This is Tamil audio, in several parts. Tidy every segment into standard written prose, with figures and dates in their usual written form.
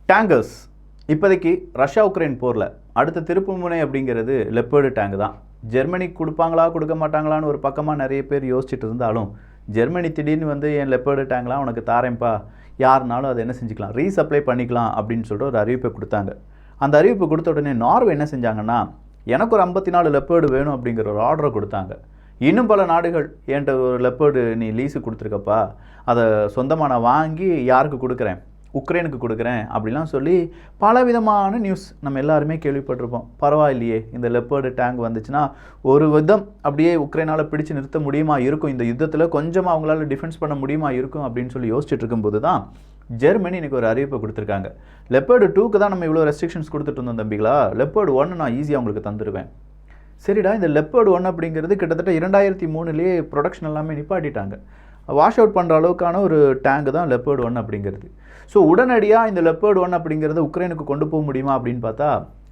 டேங்கர்ஸ் இப்போதைக்கு ரஷ்யா உக்ரைன் போரில் அடுத்த திருப்பு முனை அப்படிங்கிறது லெப்பர்டு டேங்க் தான். ஜெர்மனிக்கு கொடுப்பாங்களா கொடுக்க மாட்டாங்களான்னு ஒரு பக்கமாக நிறைய பேர் யோசிச்சுட்டு இருந்தாலும், ஜெர்மனி திடீர்னு வந்து என் லெப்பர்டு டேங்க்லாம் உனக்கு தாரேன்ப்பா, யாருனாலும் அதை என்ன செஞ்சுக்கலாம், ரீசப்ளை பண்ணிக்கலாம் அப்படின்னு சொல்லிட்டு ஒரு அறிவிப்பை கொடுத்தாங்க. அந்த அறிவிப்பு கொடுத்த உடனே நார்வே என்ன செஞ்சாங்கன்னா, எனக்கு ஒரு 54 லெப்பர்டு வேணும் அப்படிங்கிற ஒரு ஆர்டரை கொடுத்தாங்க. இன்னும் பல நாடுகள் என்கிட்ட ஒரு லெப்பர்டு நீ லீஸு கொடுத்துருக்கப்பா, அதை சொந்தமாக நான் வாங்கி யாருக்கு கொடுக்குறேன், உக்ரைனுக்கு கொடுக்குறேன் அப்படிலாம் சொல்லி பலவிதமான நியூஸ் நம்ம எல்லாருமே கேள்விப்பட்டிருப்போம். பரவாயில்லையே, இந்த லெப்பர்டு டேங்க் வந்துச்சுன்னா ஒரு விதம் அப்படியே உக்ரைனால் பிடிச்சு நிறுத்த முடியுமா இருக்கும், இந்த யுத்தத்தில் கொஞ்சமாக அவங்களால டிஃபென்ஸ் பண்ண முடியுமா இருக்கும் அப்படின்னு சொல்லி யோசிச்சுட்டு இருக்கும்போது தான் ஜெர்மனி இன்றைக்கி ஒரு அறிவிப்பை கொடுத்துருக்காங்க. லெப்பர்டு 2க்கு தான் நம்ம இவ்வளோ ரெஸ்ட்ரிக்ஷன்ஸ் கொடுத்துட்டு இருந்தோம் தம்பிகளா, லெப்பர்டு 1 நான் ஈஸியாக உங்களுக்கு தந்துடுவேன். சரிடா, இந்த லெப்பர்டு 1 அப்படிங்கிறது கிட்டத்தட்ட 2003 ப்ரொடக்ஷன் எல்லாமே நிப்பாட்டிட்டாங்க. வாஷ் அவுட் பண்ணுற அளவுக்கான ஒரு டேங்க் தான் லெப்பர்டு 1 அப்படிங்கிறது. ஸோ உடனடியாக இந்த லெப்பர்டு 1 அப்படிங்கிறத உக்ரைனுக்கு கொண்டு போக முடியுமா அப்படின்னு பார்த்தா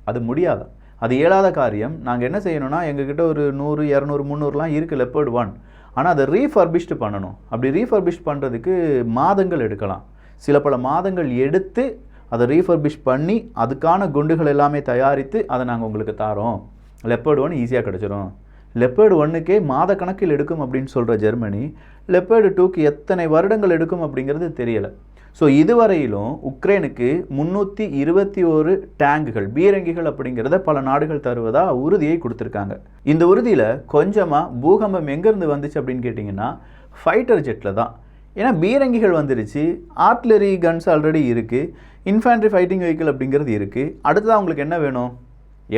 அது முடியாது, அது இயலாத காரியம். நாங்கள் என்ன செய்யணும்னா, எங்ககிட்ட ஒரு 100, 200, 300லாம் இருக்குது லெப்பர்டு 1, ஆனால் அதை ரீஃபர்பிஷ்டு பண்ணணும். அப்படி ரீஃபர்பிஷ் பண்ணுறதுக்கு மாதங்கள் எடுக்கலாம். சில பல மாதங்கள் எடுத்து அதை ரீஃபர்பிஷ் பண்ணி அதுக்கான குண்டுகள் எல்லாமே தயாரித்து அதை நாங்கள் உங்களுக்கு தாரோம். லெப்பர்டு 1 ஈஸியாக கிடச்சிரும். லெப்பர்டு 1க்கே மாத கணக்கில் எடுக்கும் அப்படின்னு சொல்கிற ஜெர்மனி, லெப்பர்டு 2க்கு எத்தனை வருடங்கள் எடுக்கும் அப்படிங்கிறது தெரியலை. ஸோ இதுவரையிலும் உக்ரைனுக்கு 321 டேங்குகள், பீரங்கிகள் அப்படிங்கிறத பல நாடுகள் தருவதாக உறுதியை கொடுத்துருக்காங்க. இந்த உறுதியில் கொஞ்சமாக பூகம்பம் எங்கேருந்து வந்துச்சு அப்படின்னு கேட்டிங்கன்னா, ஃபைட்டர் ஜெட்டில் தான். ஏன்னா பீரங்கிகள் வந்துருச்சு, ஆர்ட்லரி கன்ஸ் ஆல்ரெடி இருக்குது, இன்ஃபேண்ட்ரி ஃபைட்டிங் வெஹிக்கிள் அப்படிங்கிறது இருக்குது. அடுத்ததாக அவங்களுக்கு என்ன வேணும்,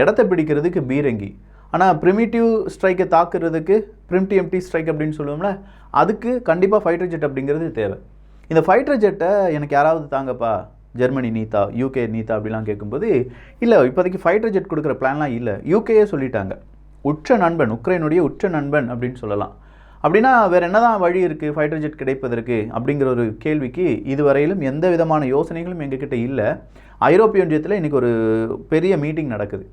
இடத்த பிடிக்கிறதுக்கு பீரங்கி. ஆனால் ப்ரிமிட்டிவ் ஸ்ட்ரைக்கை தாக்குறதுக்கு ப்ரிமிட்டிவ் எம்டி ஸ்ட்ரைக் அப்படின்னு சொல்லுவோம்ல, அதுக்கு கண்டிப்பாக ஃபைட்டர் ஜெட் அப்படிங்கிறது தேவை. இந்த ஃபைட்டர் ஜெட்டை எனக்கு யாராவது தாங்கப்பா, ஜெர்மனி நீத்தா, யூகே நீத்தா அப்படிலாம் கேட்கும்போது, இல்லை இப்போதைக்கு ஃபைட்டர் ஜெட் கொடுக்குற பிளான்லாம் இல்லை, யூகேயே சொல்லிட்டாங்க. உற்ற நண்பன், உக்ரைனுடைய உற்ற நண்பன் அப்படின்னு சொல்லலாம். அப்படின்னா வேறு என்ன தான் வழி இருக்குது ஃபைட்டர் ஜெட் கிடைப்பதற்கு அப்படிங்கிற ஒரு கேள்விக்கு இதுவரையிலும் எந்த விதமான யோசனைகளும் எங்ககிட்ட இல்லை. ஐரோப்பிய ஒன்றியத்தில் இன்றைக்கி ஒரு பெரிய மீட்டிங் நடக்குது.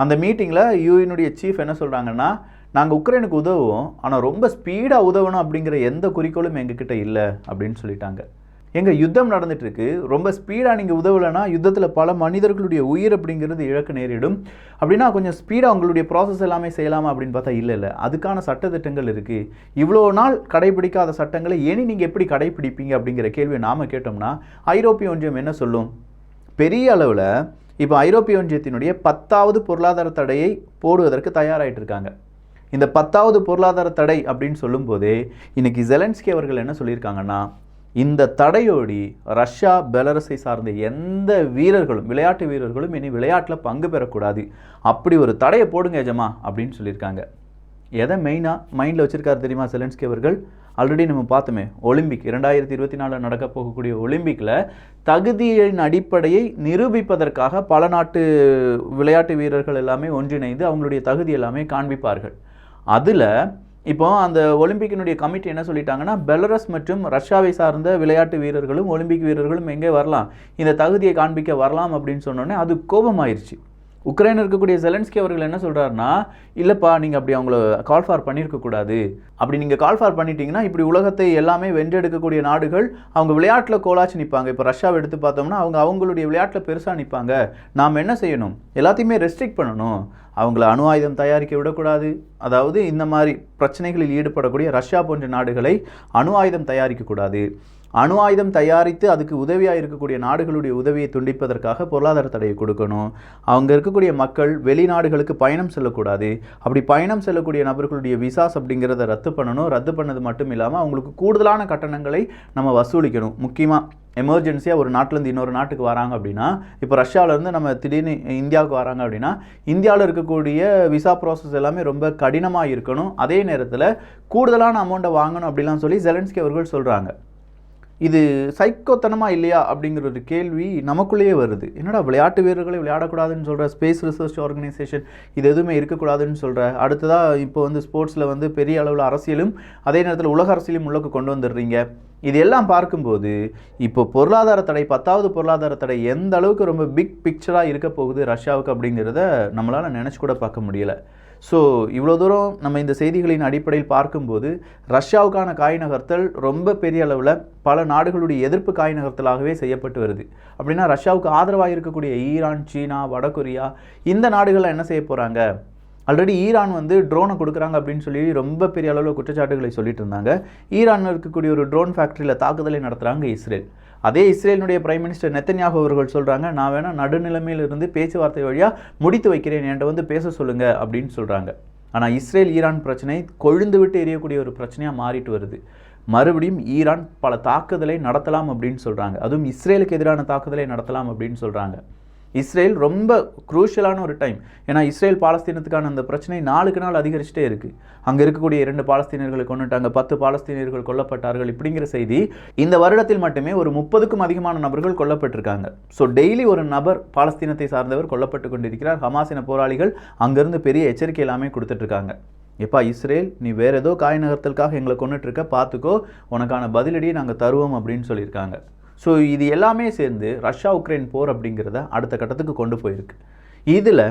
அந்த மீட்டிங்கில் யூஎனுடைய சீஃப் என்ன சொல்கிறாங்கன்னா, நாங்கள் உக்ரைனுக்கு உதவுவோம், ஆனால் ரொம்ப ஸ்பீடாக உதவணும் அப்படிங்கிற எந்த குறிக்கோளும் எங்ககிட்ட இல்லை அப்படின்னு சொல்லிட்டாங்க. எங்கள் யுத்தம் நடந்துகிட்ருக்கு, ரொம்ப ஸ்பீடாக நீங்கள் உதவலைன்னா யுத்தத்தில் பல மனிதர்களுடைய உயிர் அப்படிங்கிறது இழக்க நேரிடும். அப்படின்னா கொஞ்சம் ஸ்பீடாக உங்களுடைய ப்ராசஸ் எல்லாமே செய்யலாமா அப்படின்னு பார்த்தா இல்லை, அதுக்கான சட்டத்திட்டங்கள் இருக்குது. இவ்வளோ நாள் கடைபிடிக்காத சட்டங்களை இனி நீங்கள் எப்படி கடைபிடிப்பீங்க அப்படிங்கிற கேள்வியை நாம் கேட்டோம்னா, ஐரோப்பிய ஒன்றியம் என்ன சொல்லும், பெரிய அளவில் இப்போ ஐரோப்பிய ஒன்றியத்தினுடைய 10வது பொருளாதார தடையை போடுவதற்கு தயாராகிட்டு இருக்காங்க. இந்த 10வது பொருளாதார தடை அப்படின்னு சொல்லும்போதே இன்றைக்கி ஜெலன்ஸ்கி அவர்கள் என்ன சொல்லியிருக்காங்கன்னா, இந்த தடையோடி ரஷ்யா, பெலரஸை சார்ந்த எந்த வீரர்களும், விளையாட்டு வீரர்களும் இனி விளையாட்டில் பங்கு பெறக்கூடாது, அப்படி ஒரு தடையை போடுங்க எஜமா அப்படின்னு சொல்லியிருக்காங்க. எதை மெயினாக மைண்டில் வச்சுருக்காரு தெரியுமா ஜெலன்ஸ்கி அவர்கள்? ஆல்ரெடி நம்ம பார்த்தோமே, ஒலிம்பிக் 2024 நடக்க போகக்கூடிய ஒலிம்பிக்கில் தகுதியின் அடிப்படையை நிரூபிப்பதற்காக பல நாட்டு விளையாட்டு வீரர்கள் எல்லாமே ஒன்றிணைந்து அவங்களுடைய தகுதி எல்லாமே காண்பிப்பார்கள். அதில் இப்போ அந்த ஒலிம்பிக்கினுடைய கமிட்டி என்ன சொல்லிட்டாங்கன்னா, பெலரஸ் மற்றும் ரஷ்யாவை சார்ந்த விளையாட்டு வீரர்களும் ஒலிம்பிக் வீரர்களும் எங்கே வரலாம், இந்த தகுதியை காண்பிக்க வரலாம் அப்படின்னு சொன்னோன்னே அது கோபமாயிருச்சு. உக்ரைனில் இருக்கக்கூடிய ஜெலன்ஸ்கி அவர்கள் என்ன சொல்கிறாருன்னா, இல்லைப்பா நீங்கள் அப்படி அவங்கள கால் ஃபார் பண்ணியிருக்கக்கூடாது, அப்படி நீங்கள் கால் ஃபார் பண்ணிட்டீங்கன்னா இப்படி உலகத்தை எல்லாமே வென்றெடுக்கக்கூடிய நாடுகள் அவங்க விளையாட்டில் கோலாச்சு நிற்பாங்க. இப்போ ரஷ்யாவை எடுத்து பார்த்தோம்னா அவங்களுடைய விளையாட்டில் பெருசாக நிற்பாங்க. நாம் என்ன செய்யணும், எல்லாத்தையுமே ரெஸ்ட்ரிக்ட் பண்ணணும், அவங்கள அணு ஆயுதம் தயாரிக்க விடக்கூடாது. அதாவது இந்த மாதிரி பிரச்சனைகளில் ஈடுபடக்கூடிய ரஷ்யா போன்ற நாடுகளை அணு ஆயுதம் தயாரிக்கக்கூடாது. அணு ஆயுதம் தயாரித்து அதுக்கு உதவியாக இருக்கக்கூடிய நாடுகளுடைய உதவியை துண்டிப்பதற்காக பொருளாதார தடையை கொடுக்கணும். அவங்க இருக்கக்கூடிய மக்கள் வெளிநாடுகளுக்கு பயணம் செல்லக்கூடாது. அப்படி பயணம் செல்லக்கூடிய நபர்களுடைய விசாஸ் அப்படிங்கிறத ரத்து பண்ணணும். ரத்து பண்ணது மட்டும் இல்லாமல் அவங்களுக்கு கூடுதலான கட்டணங்களை நம்ம வசூலிக்கணும். முக்கியமாக எமர்ஜென்சியாக ஒரு நாட்டிலேருந்து இன்னொரு நாட்டுக்கு வராங்க அப்படின்னா, இப்போ ரஷ்யாவிலேருந்து நம்ம திடீர்னு இந்தியாவுக்கு வராங்க அப்படின்னா, இந்தியாவில் இருக்கக்கூடிய விசா ப்ராசஸ் எல்லாமே ரொம்ப கடினமாக இருக்கணும். அதே நேரத்தில் கூடுதலான அமௌண்ட்டை வாங்கணும் அப்படிலாம் சொல்லி ஜெலன்ஸ்கி அவர்கள் சொல்கிறாங்க. இது சைக்கோத்தனமாக இல்லையா அப்படிங்கிற ஒரு கேள்வி நமக்குள்ளேயே வருது. என்னடா விளையாட்டு வீரர்களை விளையாடக்கூடாதுன்னு சொல்கிற, ஸ்பேஸ் ரிசர்ச் ஆர்கனைசேஷன் இது எதுவுமே இருக்கக்கூடாதுன்னு சொல்கிற, அடுத்ததாக இப்போ வந்து ஸ்போர்ட்ஸில் பெரிய அளவில் அரசியலும் அதே நேரத்தில் உலக அரசியலும் உள்ளக்கு கொண்டு வந்துடுறீங்க. இது எல்லாம் பார்க்கும்போது இப்போ பொருளாதார தடை, 10வது பொருளாதார தடை எந்த அளவுக்கு ரொம்ப பிக் பிக்சராக இருக்க போகுது ரஷ்யாவுக்கு அப்படிங்கிறத நம்மளால் நினச்சி கூட பார்க்க முடியலை. ஸோ இவ்வளோ தூரம் நம்ம இந்த செய்திகளின் அடிப்படையில் பார்க்கும்போது ரஷ்யாவுக்கான காய் நகர்த்தல் ரொம்ப பெரிய அளவில் பல நாடுகளுடைய எதிர்ப்பு காய் நகர்த்தலாகவே செய்யப்பட்டு வருது. அப்படின்னா ரஷ்யாவுக்கு ஆதரவாக இருக்கக்கூடிய ஈரான், சீனா, வடகொரியா இந்த நாடுகள் என்ன செய்ய போகிறாங்க? ஆல்ரெடி ஈரான் வந்து ட்ரோனை கொடுக்குறாங்க அப்படின்னு சொல்லி ரொம்ப பெரிய அளவில் குற்றச்சாட்டுகளை சொல்லிட்டு இருந்தாங்க. ஈரானில் இருக்கக்கூடிய ஒரு ட்ரோன் ஃபேக்ட்ரியில் தாக்குதலை நடத்துகிறாங்க இஸ்ரேல். அதே இஸ்ரேலினுடைய பிரைம் மினிஸ்டர் நெத்தன்யாகு அவர்கள் சொல்கிறாங்க, நான் வேணால் நடுநிலைமையிலிருந்து பேச்சுவார்த்தை வழியாக முடித்து வைக்கிறேன், என்கிட்ட வந்து பேச சொல்லுங்கள் அப்படின்னு சொல்கிறாங்க. ஆனால் இஸ்ரேல் ஈரான் பிரச்சனை கொழுந்து விட்டு எரியக்கூடிய ஒரு பிரச்சனையாக மாறிட்டு வருது. மறுபடியும் ஈரான் பல தாக்குதலை நடத்தலாம் அப்படின்னு சொல்கிறாங்க. அதுவும் இஸ்ரேலுக்கு எதிரான தாக்குதலை நடத்தலாம் அப்படின்னு சொல்கிறாங்க. இஸ்ரேல் ரொம்ப குரூஷியலான ஒரு டைம். ஏன்னா இஸ்ரேல் பாலஸ்தீனத்துக்கான அந்த பிரச்சனை நாளுக்கு நாள் அதிகரிச்சுட்டே இருக்குது. அங்கே இருக்கக்கூடிய 2 பாலஸ்தீனர்களை கொண்டுட்டாங்க, 10 பாலஸ்தீனியர்கள் கொல்லப்பட்டார்கள். இப்படிங்கிற செய்தி இந்த வருடத்தில் மட்டுமே ஒரு 30க்கும் அதிகமான நபர்கள் கொல்லப்பட்டிருக்காங்க. ஸோ டெய்லி ஒரு நபர் பாலஸ்தீனத்தை சார்ந்தவர் கொல்லப்பட்டு கொண்டிருக்கிறார். ஹமாஸின போராளிகள் அங்கேருந்து பெரிய எச்சரிக்கை எல்லாமே கொடுத்துட்ருக்காங்க. எப்பா இஸ்ரேல், நீ வேறு ஏதோ காய் நகர்த்தலுக்காக எங்களை கொண்டுட்ருக்க, பார்த்துக்கோ, உனக்கான பதிலடியை நாங்கள் தருவோம் அப்படின்னு சொல்லியிருக்காங்க. ஸோ இது எல்லாமே சேர்ந்து ரஷ்யா உக்ரைன் போர் அப்படிங்கிறத அடுத்த கட்டத்துக்கு கொண்டு போயிருக்கு. இதில்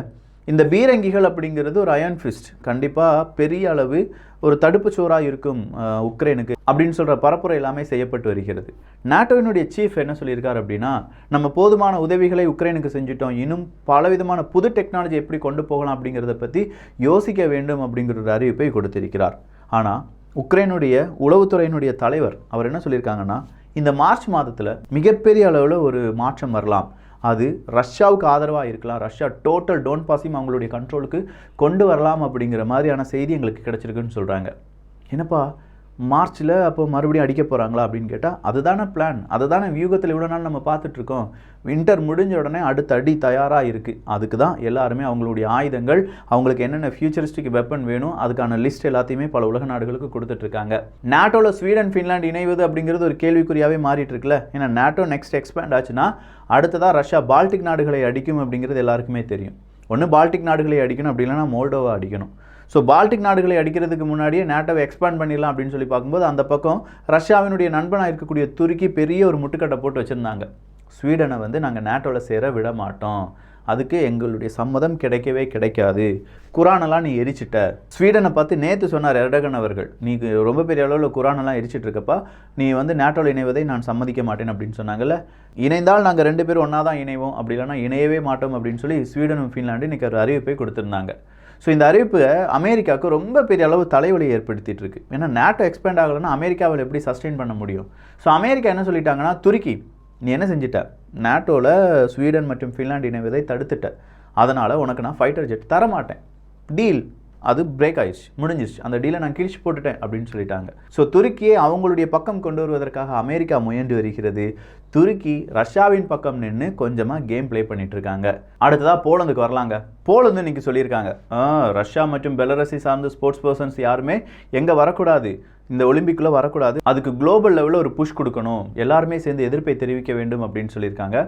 இந்த பீரங்கிகள் அப்படிங்கிறது ஒரு அயர்ன் ஃபிஸ்ட், கண்டிப்பாக பெரிய அளவு ஒரு தடுப்பு சோறாக இருக்கும் உக்ரைனுக்கு அப்படின்னு சொல்கிற பரப்புரை எல்லாமே செய்யப்பட்டு வருகிறது. நாட்டோவினுடைய சீஃப் என்ன சொல்லியிருக்கார் அப்படின்னா, நம்ம போதுமான உதவிகளை உக்ரைனுக்கு செஞ்சுட்டோம், இன்னும் பலவிதமான புது டெக்னாலஜி எப்படி கொண்டு போகலாம் அப்படிங்கிறத பற்றி யோசிக்க வேண்டும் அப்படிங்கிற ஒரு அறிவிப்பை கொடுத்திருக்கிறார். ஆனால் உக்ரைனுடைய உளவுத்துறையினுடைய தலைவர் அவர் என்ன சொல்லியிருக்காங்கன்னா, இந்த மார்ச் மாதத்தில் மிகப்பெரிய அளவில் ஒரு மாற்றம் வரலாம், அது ரஷ்யாவுக்கு ஆதரவாக இருக்கலாம், ரஷ்யா டோட்டல் டோன்பாஸையும் அவங்களுடைய கண்ட்ரோலுக்கு கொண்டு வரலாம் அப்படிங்கிற மாதிரியான செய்தி எங்களுக்கு கிடச்சிருக்குன்னு சொல்கிறாங்க. என்னப்பா மார்ச்சில் அப்போ மறுபடியும் அடிக்க போகிறாங்களா அப்படின்னு கேட்டால், அதுதானே பிளான், அதுதானே வியூகத்தில் இவ்வளோ நாள் நம்ம பார்த்துட்ருக்கோம். வின்டர் முடிஞ்ச உடனே அடுத்த அடி தயாராக இருக்குது. அதுக்கு தான் எல்லாருமே அவங்களுடைய ஆயுதங்கள், அவங்களுக்கு என்னென்ன ஃபியூச்சரிஸ்டிக் வெப்பன் வேணும், அதுக்கான லிஸ்ட் எல்லாத்தையுமே பல உலக நாடுகளுக்கு கொடுத்துட்ருக்காங்க. நாட்டோவில் ஸ்வீடன், ஃபின்லாந்து இணைவது அப்படிங்கிறது ஒரு கேள்விக்குறியாகவே மாறிட்டு இருக்குல்ல. ஏன்னா நாட்டோ நெக்ஸ்ட் எக்ஸ்பேண்ட் ஆச்சுன்னா அடுத்ததாக ரஷ்யா பால்டிக் நாடுகளை அடிக்கும் அப்படிங்கிறது எல்லாருக்குமே தெரியும். ஒன்று பால்டிக் நாடுகளை அடிக்கணும், அப்படி இல்லைனா மோல்டோவா அடிக்கணும். ஸோ பால்டிக் நாடுகளை அடிக்கிறதுக்கு முன்னாடியே நாட்டோவை எக்ஸ்பேண்ட் பண்ணிடலாம் அப்படின்னு சொல்லி பார்க்கும்போது அந்த பக்கம் ரஷ்யாவினுடைய நண்பனாக இருக்கக்கூடிய துருக்கி பெரிய ஒரு முட்டுக்கட்டை போட்டு வச்சுருந்தாங்க. ஸ்வீடனை வந்து நாங்கள் நாட்டோவில் சேர விட மாட்டோம், அதுக்கு எங்களுடைய சம்மதம் கிடைக்கவே கிடைக்காது, குரானெல்லாம் நீ எரிச்சிட்ட. ஸ்வீடனை பார்த்து நேற்று சொன்னார் எர்டகன் அவர்கள், நீ ரொம்ப பெரிய அளவில் குரானெல்லாம் எரிச்சிட்டு இருக்கப்பா, நீ வந்து நாட்டோவில் இணைவதை நான் சம்மதிக்க மாட்டேன் அப்படின்னு சொன்னாங்கல்ல. இணைந்தால் நாங்கள் 2 பேரும் ஒன்றா தான் இணைவோம், அப்படி இல்லைனா இணையவே மாட்டோம் அப்படின்னு சொல்லி ஸ்வீடனும் ஃபின்லாண்டு இன்றைக்கி ஒரு அறிவிப்பை கொடுத்துருந்தாங்க. ஸோ இந்த அறிவிப்பு அமெரிக்காவுக்கு ரொம்ப பெரிய அளவு தலைவலியை ஏற்படுத்திட்டு இருக்கு. ஏன்னா நாட்டோ எக்ஸ்பேண்ட் ஆகலைன்னா அமெரிக்காவில் எப்படி சஸ்டெயின் பண்ண முடியும்? ஸோ அமெரிக்கா என்ன சொல்லிட்டாங்கன்னா, துருக்கி நீ என்ன செஞ்சிட்ட, நாட்டோவில் ஸ்வீடன் மற்றும் ஃபின்லாந்து இணைவதை தடுத்துட்ட, அதனால் உனக்கு நான் ஃபைட்டர் ஜெட் தரமாட்டேன், டீல் அது பிரேக் ஆயிடுச்சு, முடிஞ்சிருச்சு, அந்த டீலை நான் கிழிச்சு போட்டுட்டேன் அப்படின்னு சொல்லிட்டாங்க. ஸோ துருக்கியை அவங்களுடைய பக்கம் கொண்டு வருவதற்காக அமெரிக்கா முயன்று வருகிறது. துருக்கி ரஷ்யாவின் பக்கம் நின்று கொஞ்சமாக கேம் ப்ளே பண்ணிட்டு இருக்காங்க. அடுத்ததாக போலந்துக்கு வரலாங்க. போலந்து இன்னைக்கு சொல்லியிருக்காங்க, ரஷ்யா மற்றும் பெலரஸை சார்ந்த ஸ்போர்ட்ஸ் பர்சன்ஸ் யாருமே எங்கே வரக்கூடாது, இந்த ஒலிம்பிக்கில் வரக்கூடாது, அதுக்கு குளோபல் லெவலில் ஒரு புஷ் கொடுக்கணும், எல்லாருமே சேர்ந்து எதிர்ப்பை தெரிவிக்க வேண்டும் அப்படின்னு சொல்லியிருக்காங்க.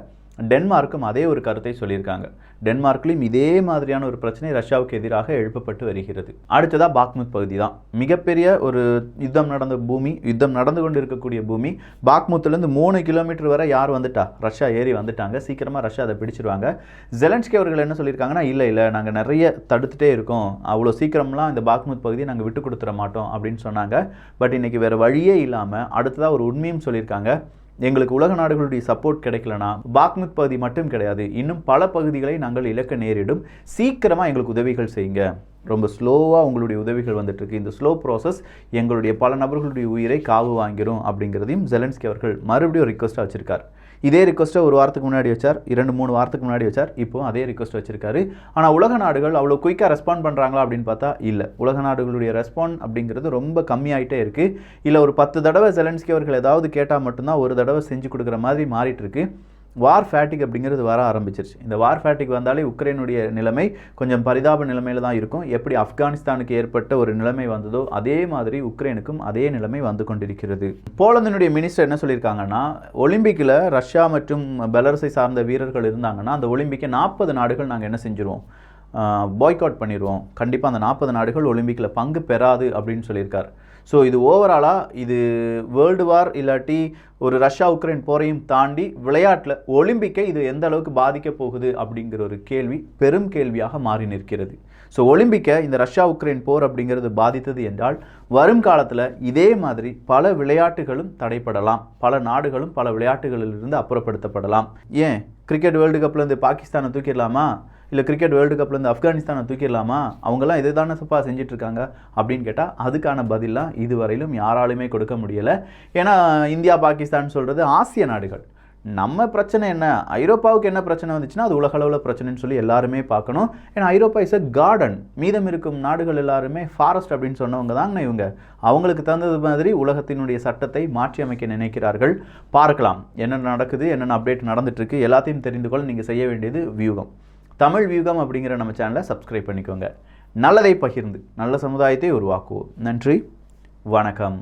டென்மார்க்கும் அதே ஒரு கருத்தை சொல்லியிருக்காங்க. டென்மார்க்லையும் இதே மாதிரியான ஒரு பிரச்சனை ரஷ்யாவுக்கு எதிராக எழுப்பப்பட்டு வருகிறது. அடுத்ததாக பாக்முத் பகுதி தான் மிகப்பெரிய ஒரு யுத்தம் நடந்த பூமி, யுத்தம் நடந்து கொண்டு இருக்கக்கூடிய பூமி. பாக்முத்துலேருந்து 3 கிலோமீட்டர் வரை யார் வந்துட்டா, ரஷ்யா ஏறி வந்துட்டாங்க, சீக்கிரமாக ரஷ்யா அதை பிடிச்சிருவாங்க. ஜெலன்ஸ்கி அவர்கள் என்ன சொல்லியிருக்காங்கன்னா, இல்லை நாங்கள் நிறைய தடுத்துட்டே இருக்கோம், அவ்வளோ சீக்கிரம்லாம் இந்த பாக்முத் பகுதியை நாங்கள் விட்டு கொடுத்துட மாட்டோம் அப்படின்னு சொன்னாங்க. பட் இன்றைக்கி வேறு வழியே இல்லாமல் அடுத்ததாக ஒரு உண்மையும் சொல்லியிருக்காங்க, எங்களுக்கு உலக நாடுகளுடைய சப்போர்ட் கிடைக்கலனா பாக்முத் பகுதி மட்டும் கிடையாது, இன்னும் பல பகுதிகளை நாங்கள் இழக்க நேரிடும், சீக்கிரமாக எங்களுக்கு உதவிகள் செய்யுங்க, ரொம்ப ஸ்லோவாக உங்களுடைய உதவிகள் வந்துட்டுருக்கு, இந்த ஸ்லோ ப்ராசஸ் எங்களுடைய பல நபர்களுடைய உயிரை காவு வாங்கிடும் அப்படிங்கிறதையும் ஜெலன்ஸ்கி அவர்கள் மறுபடியும் ஒரு ரிக்வஸ்ட்டாக வச்சுருக்கார். இதே ரிக்வஸ்ட்டை ஒரு வாரத்துக்கு முன்னாடி வச்சார், 2-3 வாரத்துக்கு முன்னாடி வச்சார், இப்போது அதே ரிக்வஸ்ட் வச்சிருக்காரு. ஆனால் உலக நாடுகள் அவ்வளோ குயிக்காக ரெஸ்பாண்ட் பண்ணுறாங்களா அப்படின்னு பார்த்தா இல்லை. உலக நாடுகளுடைய ரெஸ்பாண்ட் அப்படிங்கிறது ரொம்ப கம்மியாயிட்டே இருக்குது. இல்லை ஒரு 10 தடவை ஜெலன்ஸ்கி அவர்கள் ஏதாவது கேட்டால் மட்டும்தான் ஒரு தடவை செஞ்சு கொடுக்குற மாதிரி மாறிட்டு இருக்கு. வார் ஃபேட்டிக் அப்படிங்கிறது வர ஆரம்பிச்சிருச்சு. இந்த வார் ஃபேட்டிக் வந்தாலே உக்ரைனுடைய நிலைமை கொஞ்சம் பரிதாப நிலைமையில் தான் இருக்கும். எப்படி ஆப்கானிஸ்தானுக்கு ஏற்பட்ட ஒரு நிலைமை வந்ததோ அதே மாதிரி உக்ரைனுக்கும் அதே நிலைமை வந்து கொண்டிருக்கிறது. போலந்தினுடைய மினிஸ்டர் என்ன சொல்லியிருக்காங்கன்னா, ஒலிம்பிக்கில் ரஷ்யா மற்றும் பெலரஸை சார்ந்த வீரர்கள் இருந்தாங்கன்னா அந்த ஒலிம்பிக்கை 40 நாடுகள் நாங்கள் என்ன செஞ்சுருவோம், பாய்காட் பண்ணிடுவோம், கண்டிப்பாக அந்த 40 நாடுகள் ஒலிம்பிக்கில் பங்கு பெறாது அப்படின்னு சொல்லியிருக்கார். ஸோ இது ஓவராலாக இது வேர்ல்டு வார் இல்லாட்டி ஒரு ரஷ்யா உக்ரைன் போரையும் தாண்டி விளையாட்டில் ஒலிம்பிக்கை இது எந்த அளவுக்கு பாதிக்க போகுது அப்படிங்கிற ஒரு கேள்வி பெரும் கேள்வியாக மாறி நிற்கிறது. ஸோ ஒலிம்பிக்கை இந்த ரஷ்யா உக்ரைன் போர் அப்படிங்கிறது பாதித்தது என்றால் வரும் காலத்தில் இதே மாதிரி பல விளையாட்டுகளும் தடைப்படலாம், பல நாடுகளும் பல விளையாட்டுகளிலிருந்து அப்புறப்படுத்தப்படலாம். ஏன் கிரிக்கெட் வேர்ல்டு கப்லேருந்து பாகிஸ்தானை தூக்கிடலாமா, இல்லை கிரிக்கெட் வேர்ல்டு கப்லேருந்து ஆப்கானிஸ்தானை தூக்கிடலாமா, அவங்கெல்லாம் இது தானே சப்பா செஞ்சிட்ருக்காங்க அப்படின்னு கேட்டால் அதுக்கான பதிலாக இதுவரையிலும் யாராலுமே கொடுக்க முடியலை. ஏன்னா இந்தியா பாகிஸ்தான் சொல்கிறது ஆசிய நாடுகள். நம்ம பிரச்சனை என்ன, ஐரோப்பாவுக்கு என்ன பிரச்சனை வந்துச்சுன்னா அது உலகளவில் பிரச்சனைன்னு சொல்லி எல்லாருமே பார்க்கணும். ஏன்னா ஐரோப்பா இஸ் அ கார்டன், மீதம் இருக்கும் நாடுகள் எல்லாருமே ஃபாரஸ்ட் அப்படின்னு சொன்னவங்க தாங்க இவங்க. அவங்களுக்கு தகுந்தது மாதிரி உலகத்தினுடைய சட்டத்தை மாற்றி அமைக்க நினைக்கிறார்கள். பார்க்கலாம் என்ன நடக்குது, என்னென்ன அப்டேட் நடந்துட்டுருக்கு, எல்லாத்தையும் தெரிந்து கொள்ள நீங்கள் செய்ய வேண்டியது வியூகம். தமிழ் வியூகம் அப்படிங்கிற நம்ம சேனலை சப்ஸ்கிரைப் பண்ணிக்கோங்க. நல்லதை பகிர்ந்து நல்ல சமுதாயத்தை உருவாக்குவோம். நன்றி, வணக்கம்.